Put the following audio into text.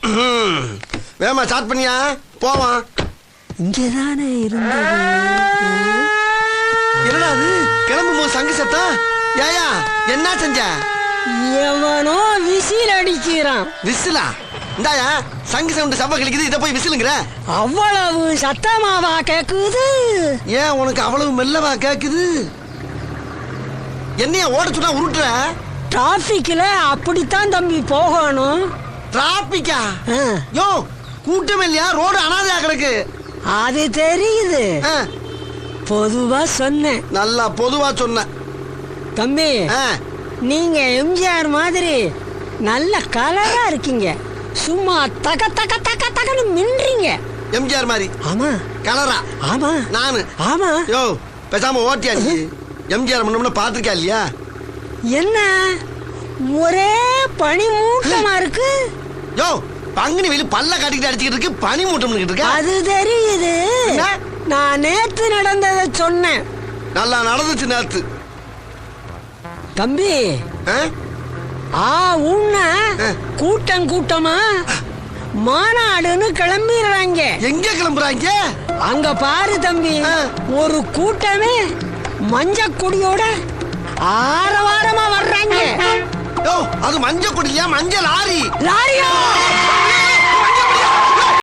வேமா ஸ்டார்ட் பண்ணியா போவான். இங்கதானே இருந்தது. என்னடா அது கிளம்பும் போது சங்கு சத்தம்? ஏயா என்ன செஞ்ச? எவனோ விசில் அடிக்கிறான். விசிலா? இந்தாயா சங்கு சவுண்ட் சவ்வ கிளிக்குது, இதை போய் விசிலுங்கிற? அவ்வளவு சத்தமாவா கேக்குது? ஏன் உனக்கு அவ்வளவு மெல்லவா கேக்குது? என்னையா ஓட சொன்னா உருட்டுற? டிராபிக்ல அப்படித்தான் தம்பி போகணும். டிராபிக்கா? யோ கூட்டம் இல்லையா, ரோடு அனாதையா கிடக்கு. அது தெரியுது, பொதுவா சொன்னேன். நல்லா பொதுவா சொன்ன தம்பி. நீங்க எம்ஜிஆர் மாதிரி நல்ல கலரா இருக்கீங்க. சும்மா தக தக தக தகன்னு மின்றீங்க. எம்ஜிஆர் மாதிரி? ஆமா. கலரா? ஆமா. நானு? ஆமா. யோ பேசாம ஓட்டியா நீ? எம்ஜிஆர் முன்ன பாத்திருக்கா இல்லையா? என்ன ஒரே பனி மூட்டமா இருக்கு? யோ பங்குனி வெளி பல்ல காட்டிக்கிட்டு அடிச்சுக்கிட்டு இருக்கு, பனி மூட்டம் இருக்கு. அது தெரியுது, நான் நேத்து நடந்ததை சொன்னேன். நல்லா நடந்துச்சு நேத்து தம்பி. உன்ன கூட்டம் கூட்டமா மாநாடுன்னு கிளம்பிடுறாங்க. எங்க கிளம்புறாங்க? அங்க பாரு தம்பி, ஒரு கூட்டமே மஞ்ச கொடியோட ஆரவாரமா வர்றாங்க. அது மஞ்ச கொடியா? மஞ்சள் லாரி. லாரியா?